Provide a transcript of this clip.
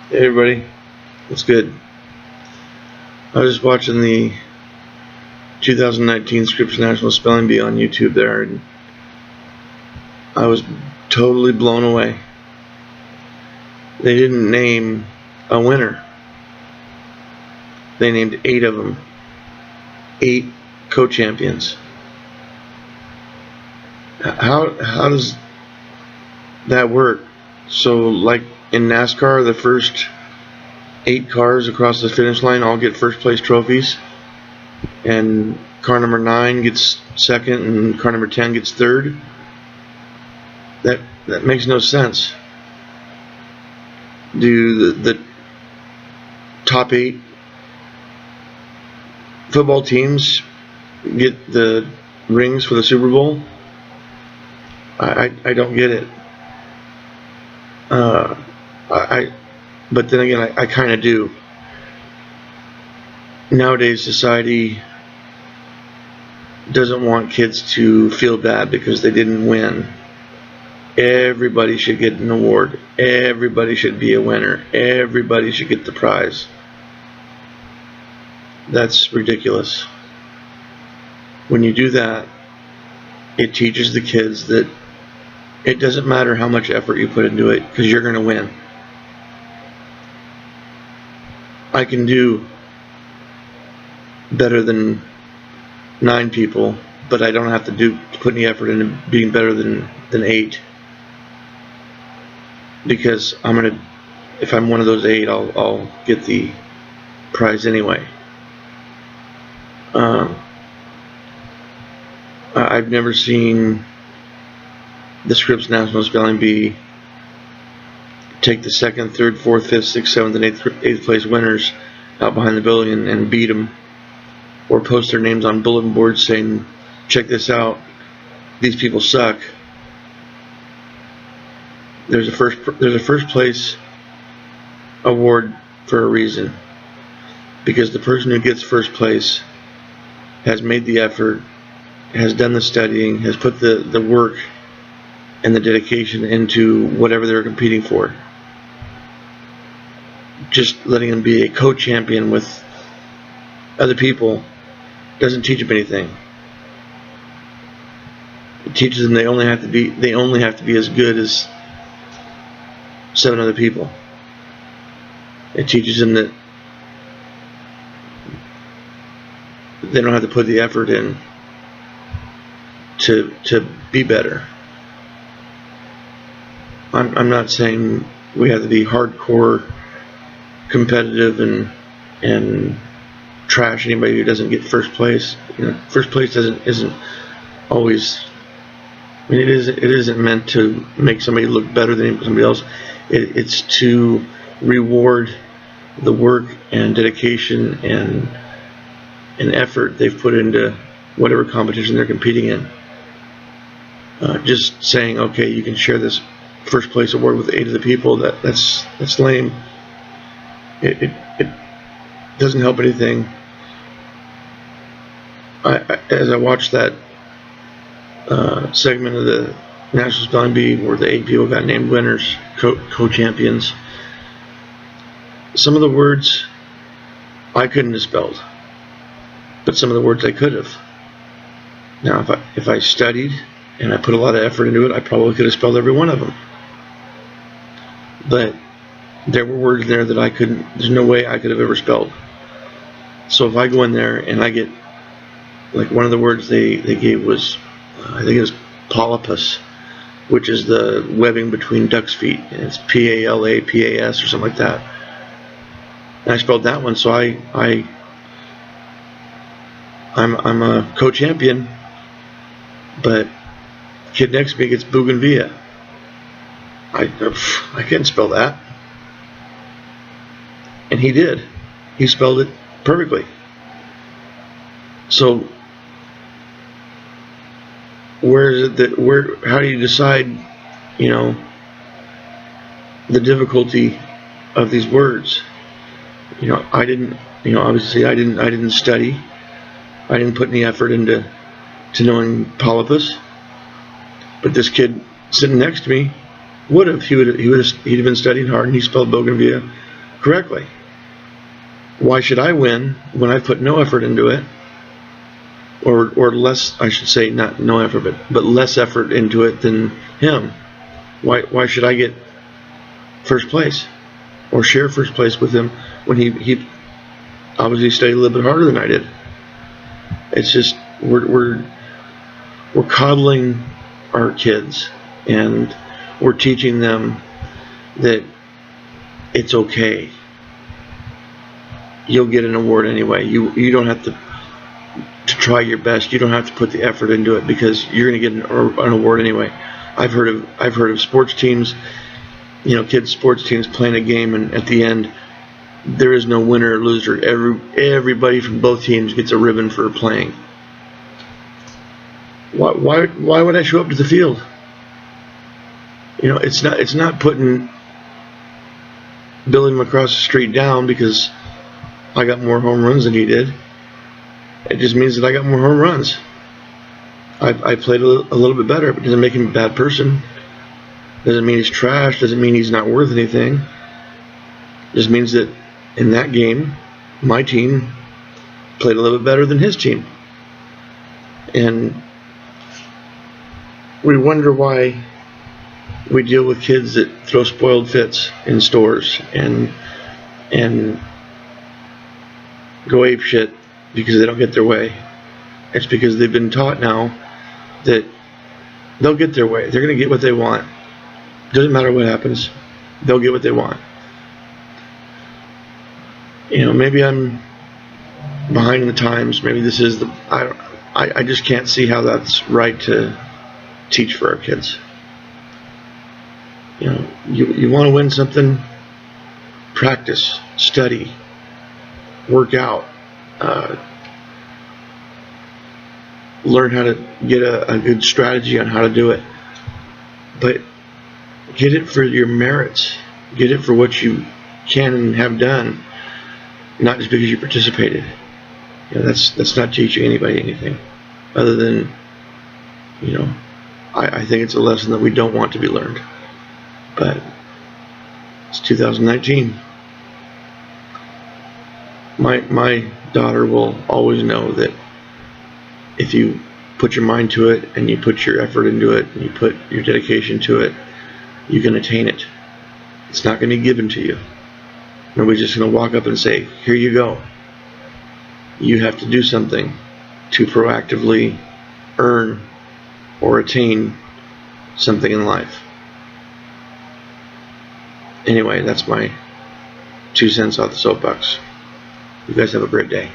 Hey everybody, what's good? I was just watching the 2019 Scripps National Spelling Bee on YouTube there, and I was totally blown away. They didn't name a winner. They named 8 of them. 8 co-champions. How does that work? So, like in NASCAR, the first 8 cars across the finish line all get first place trophies, and car number 9 gets second, and car number 10 gets third. That makes no sense. Do the top 8 football teams get the rings for the Super Bowl? I don't get it. But then again, I kind of do. Nowadays, society doesn't want kids to feel bad because they didn't win. Everybody should get an award. Everybody should be a winner. Everybody should get the prize. That's ridiculous. When you do that, it teaches the kids that it doesn't matter how much effort you put into it, because you're going to win. I can do better than 9 people, but I don't have to put any effort into being better than 8, because if I'm one of those 8, I'll get the prize anyway. I've never seen the Scripps National Spelling Bee take the 2nd, 3rd, 4th, 5th, 6th, 7th, and 8th place winners out behind the building and beat them, or post their names on bulletin boards saying, check this out, these people suck. There's a first place award for a reason, because the person who gets first place has made the effort, has done the studying, has put the work and the dedication into whatever they're competing for. Just letting them be a co-champion with other people doesn't teach them anything. It teaches them they only have to be as good as 7 other people. It teaches them that they don't have to put the effort in to be better. I'm not saying we have to be hardcore competitive and trash anybody who doesn't get first place. First place isn't always. I mean, it isn't meant to make somebody look better than somebody else. It's to reward the work and dedication and effort they've put into whatever competition they're competing in. Just saying, okay, you can share this first place award with 8 of the people, that's lame. It doesn't help anything. As I watched that segment of the National Spelling Bee where the 8 people got named winners, co-champions, some of the words I couldn't have spelled, but some of the words I could have. Now, if I studied and I put a lot of effort into it, I probably could have spelled every one of them. But there were words in there that I couldn't. There's no way I could have ever spelled. So if I go in there and I get, like, one of the words they gave was, I think it was polypus, which is the webbing between duck's feet, and it's PALAPAS or something like that. And I spelled that one, so I'm a co-champion, but the kid next to me gets bougainvillea. I can't spell that, and he did. He spelled it perfectly. So how do you decide, the difficulty of these words? I didn't, obviously I didn't study. I didn't put any effort into knowing polypus. But this kid sitting next to me would have. He'd have been studying hard, and he spelled bougainvillea correctly. Why should I win when I put no effort into it, or less? I should say, not no effort, but less effort into it than him. Why should I get first place or share first place with him when he obviously studied a little bit harder than I did? It's just we're coddling our kids, and we're teaching them that it's okay. You'll get an award anyway. You don't have to try your best. You don't have to put the effort into it, because you're going to get an award anyway. I've heard of sports teams, kids sports teams playing a game, and at the end there is no winner or loser. Everybody from both teams gets a ribbon for playing. Why would I show up to the field? It's not putting Billy across the street down because I got more home runs than he did. It just means that I got more home runs. I played a little bit better, but it doesn't make him a bad person. Doesn't mean he's trash. Doesn't mean he's not worth anything. It just means that in that game, my team played a little bit better than his team. And we wonder why we deal with kids that throw spoiled fits in stores and go ape shit because they don't get their way. It's because they've been taught now that they'll get their way. They're going to get what they want. Doesn't matter what happens. They'll get what they want. Maybe I'm behind in the times. Maybe this is I just can't see how that's right to teach for our kids. You want to win something, practice, study, work out, learn how to get a good strategy on how to do it. But get it for your merits. Get it for what you can and have done, not just because you participated. That's not teaching anybody anything, other than, I think it's a lesson that we don't want to be learned. But it's 2019. My daughter will always know that if you put your mind to it and you put your effort into it and you put your dedication to it, you can attain it. It's not going to be given to you. Nobody's just going to walk up and say, here you go. You have to do something to proactively earn or attain something in life. Anyway, that's my 2 cents off the soapbox. You guys have a great day.